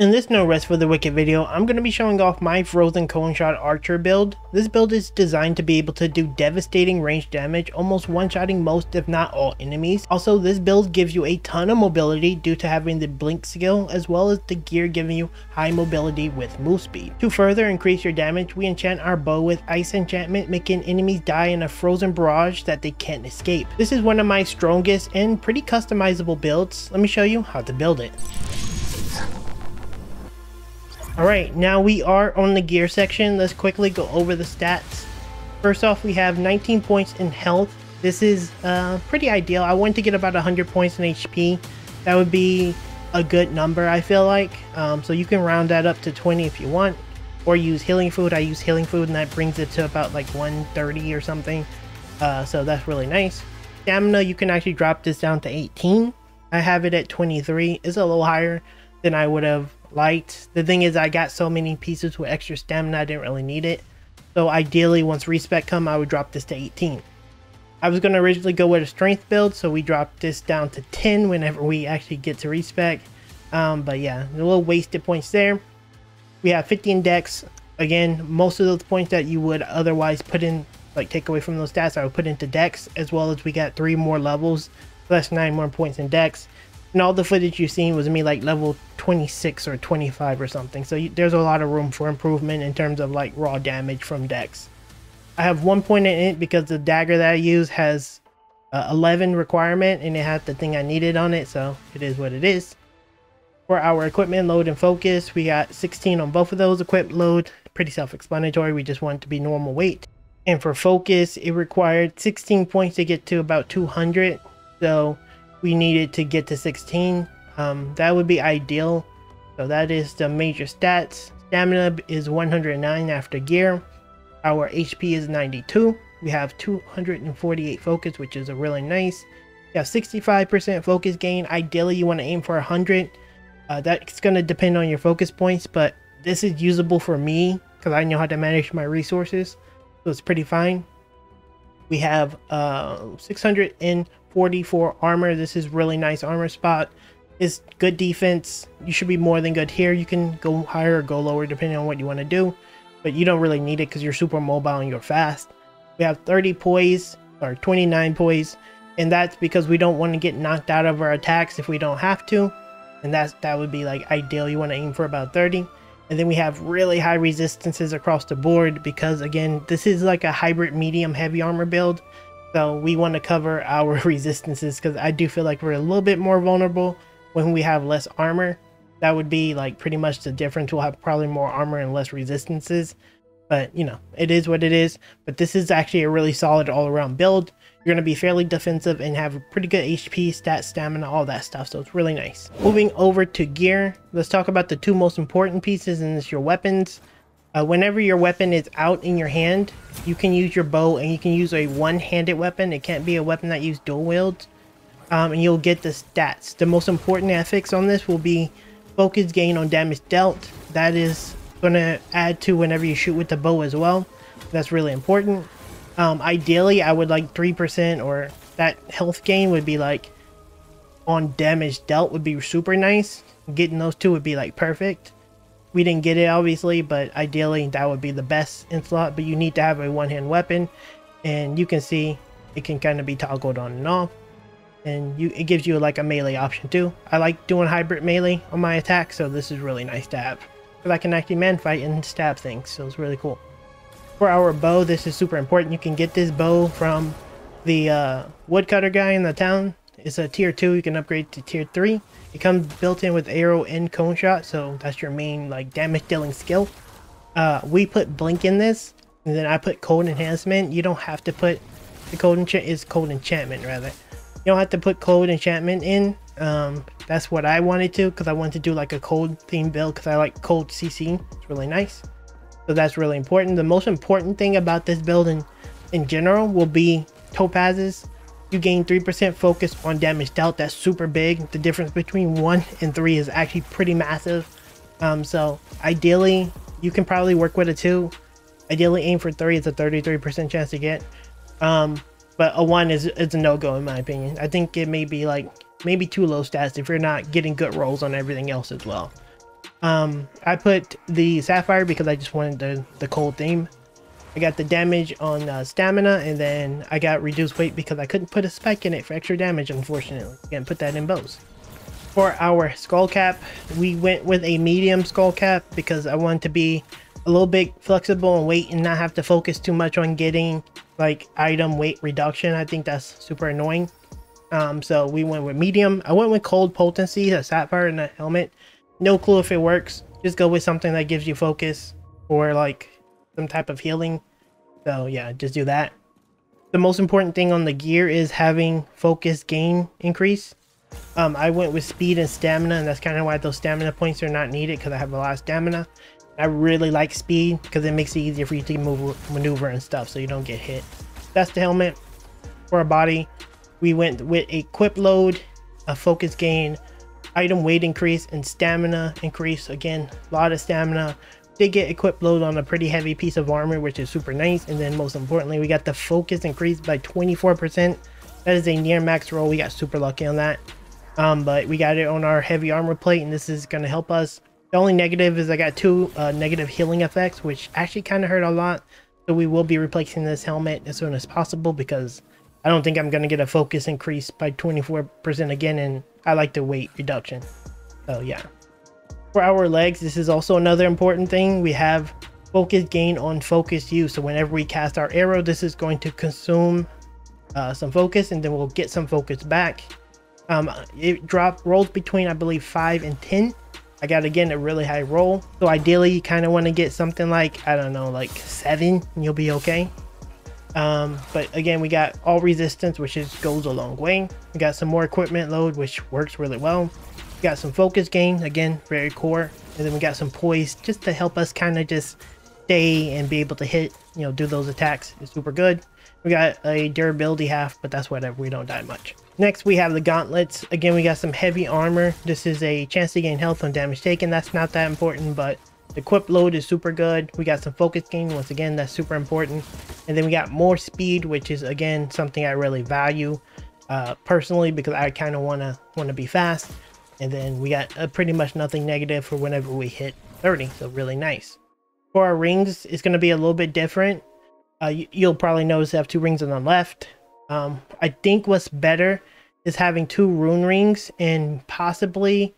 In this no rest for the wicked video, I'm going to be showing off my frozen cone shot archer build. This build is designed to be able to do devastating range damage, almost one-shotting most if not all enemies. Also, this build gives you a ton of mobility due to having the blink skill, as well as the gear giving you high mobility with move speed. To further increase your damage, we enchant our bow with ice enchantment, making enemies die in a frozen barrage that they can't escape. This is one of my strongest and pretty customizable builds. Let me show you how to build it. Alright, now we are on the gear section. Let's quickly go over the stats. First off, we have 19 points in health. This is pretty ideal. I want to get about 100 points in HP. That would be a good number, I feel like. So you can round that up to 20 if you want, or use healing food. I use healing food and that brings it to about like 130 or something. So that's really nice. Stamina, you can actually drop this down to 18. I have it at 23. It's a little higher than I would have liked. The thing is, I got so many pieces with extra stamina, I didn't really need it. So ideally, once respec come, I would drop this to 18. I was going to originally go with a strength build, so we dropped this down to 10 whenever we actually get to respec. But yeah, a little wasted points there. We have 50 in dex. Again, most of those points that you would otherwise put in, like take away from those stats, I would put into dex, as well as we got 3 more levels, so that's 9 more points in dex. And all the footage you've seen was me like level 26 or 25 or something. So there's a lot of room for improvement in terms of like raw damage from dex. I have 1 point in it because the dagger that I use has 11 requirement and it had the thing I needed on it. So it is what it is. For our equipment load and focus, we got 16 on both of those. Equip load, pretty self-explanatory. We just want it to be normal weight. And for focus, it required 16 points to get to about 200. So we needed to get to 16. That would be ideal. So that is the major stats. Stamina is 109 after gear. Our HP is 92. We have 248 focus, which is a really nice. We have 65% focus gain. Ideally, you want to aim for 100. That's going to depend on your focus points, but this is usable for me because I know how to manage my resources. So it's pretty fine. We have 644 armor. This is really nice armor spot. It's good defense. You should be more than good here. You can go higher or go lower depending on what you want to do, but you don't really need it because you're super mobile and you're fast. We have 30 poise or 29 poise, and that's because we don't want to get knocked out of our attacks if we don't have to, and that would be like ideal. You want to aim for about 30. And then we have really high resistances across the board because, again, this is like a hybrid medium heavy armor build. So we want to cover our resistances because I do feel like we're a little bit more vulnerable when we have less armor. That would be like pretty much the difference. We'll have probably more armor and less resistances. But, you know, it is what it is. But this is actually a really solid all-around build. You're going to be fairly defensive and have a pretty good HP, stat, stamina, all that stuff. So it's really nice. Moving over to gear, let's talk about the 2 most important pieces, and it's your weapons. Whenever your weapon is out in your hand, you can use your bow and you can use a one-handed weapon. It can't be a weapon that uses dual wields. And you'll get the stats. The most important affix on this will be focus gain on damage dealt. That is going to add to whenever you shoot with the bow as well. That's really important. Ideally, I would like 3%, or that health gain would be like on damage dealt would be super nice. Getting those 2 would be like perfect. We didn't get it obviously, but ideally that would be the best in slot. But you need to have a one-hand weapon, and you can see it can kind of be toggled on and off, and it gives you like a melee option too. I like doing hybrid melee on my attack, so this is really nice to have because I can actually man fight and stab things, so it's really cool. For our bow, this is super important. You can get this bow from the woodcutter guy in the town. It's a tier 2. You can upgrade to tier 3. It comes built in with arrow and cone shot, so that's your main like damage dealing skill. We put blink in this, and then I put cold enhancement. You don't have to put the cold enchantment rather. You don't have to put cold enchantment in. That's what I wanted to, because I wanted to do like a cold theme build because I like cold CC. It's really nice. So that's really important. The most important thing about this build in general will be topazes. You gain 3% focus on damage dealt. That's super big. The difference between 1 and 3 is actually pretty massive. So ideally, you can probably work with a 2. Ideally, aim for 3. It's a 33% chance to get. But a 1 is a no-go in my opinion. I think it may be like maybe too low stats if you're not getting good rolls on everything else as well. I put the sapphire because I just wanted the cold theme. I got the damage on stamina, and then I got reduced weight because I couldn't put a spike in it for extra damage, unfortunately. Can't put that in bows. For our skull cap, we went with a medium skull cap because I wanted to be a little bit flexible and weight and not have to focus too much on getting like item weight reduction. I think that's super annoying. So we went with medium. I went with cold potency, a sapphire and a helmet. No clue if it works. Just go with something that gives you focus or like some type of healing. So yeah, just do that. The most important thing on the gear is having focus gain increase. I went with speed and stamina, and that's kind of why those stamina points are not needed because I have a lot of stamina. I really like speed because it makes it easier for you to move, maneuver and stuff so you don't get hit. That's the helmet. For our body, we went with a equip load, a focus gain, item weight increase, and stamina increase. Again, a lot of stamina. Did get equip load on a pretty heavy piece of armor, which is super nice. And then most importantly, we got the focus increased by 24%. That is a near max roll. We got super lucky on that. But we got it on our heavy armor plate, and this is going to help us. The only negative is I got two negative healing effects, which actually kind of hurt a lot. So we will be replacing this helmet as soon as possible because I don't think I'm going to get a focus increase by 24% again, and I like the weight reduction. So yeah. For our legs, this is also another important thing. We have focus gain on focus use. So whenever we cast our arrow, this is going to consume some focus, and then we'll get some focus back. It rolls between, I believe, 5 and 10. I got, again, a really high roll. So ideally, you kind of want to get something like, I don't know, like 7, and you'll be okay. But again, we got all resistance, which goes a long way. We got some more equipment load, which works really well. We got some focus gain, again, very core. And then we got some poise just to help us kind of just stay and be able to hit, you know, do those attacks. It's super good. We got a durability half, but that's whatever. We don't die much. Next, we have the gauntlets. Again, we got some heavy armor. This is a chance to gain health on damage taken. That's not that important, but the equip load is super good. We got some focus gain. Once again, that's super important. And then we got more speed, which is, again, something I really value personally because I kind of want to be fast. And then we got pretty much nothing negative for whenever we hit 30. So really nice. For our rings, it's going to be a little bit different. You'll probably notice I have 2 rings on the left. I think what's better is having 2 rune rings and possibly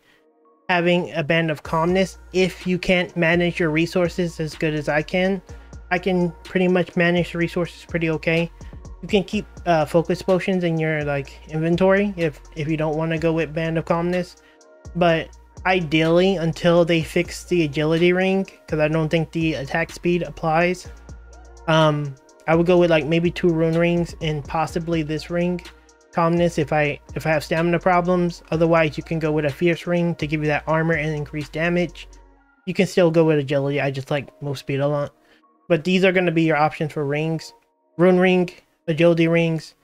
having a band of calmness if you can't manage your resources as good as I can. I can pretty much manage the resources pretty okay. You can keep focus potions in your like inventory if you don't want to go with band of calmness, but ideally until they fix the agility ring, because I don't think the attack speed applies, I would go with like maybe 2 rune rings and possibly this ring, calmness, if I have stamina problems. Otherwise, you can go with a fierce ring to give you that armor and increased damage. You can still go with agility. I just like move speed a lot. But these are going to be your options for rings: rune ring, agility rings,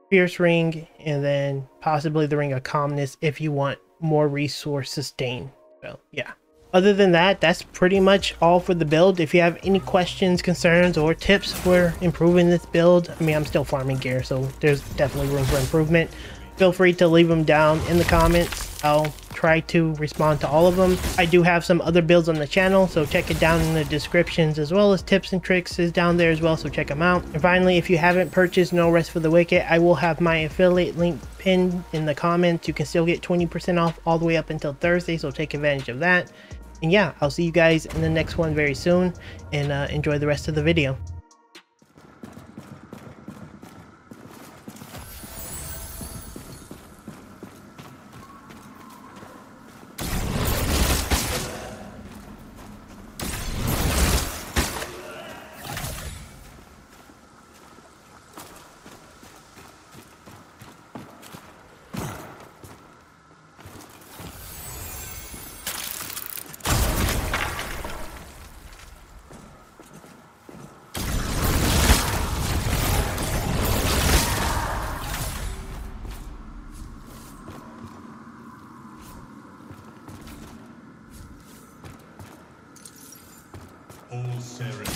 fierce ring, and then possibly the ring of calmness if you want more resource sustain. So yeah. Other than that, that's pretty much all for the build. If you have any questions, concerns, or tips for improving this build, I mean, I'm still farming gear, so there's definitely room for improvement. Feel free to leave them down in the comments. I'll try to respond to all of them. I do have some other builds on the channel, so check it down in the descriptions, as well as tips and tricks is down there as well, so check them out. And finally, if you haven't purchased No Rest for the Wicked, I will have my affiliate link pinned in the comments. You can still get 20% off all the way up until Thursday, so take advantage of that. And yeah, I'll see you guys in the next one very soon, and enjoy the rest of the video. All Sarah.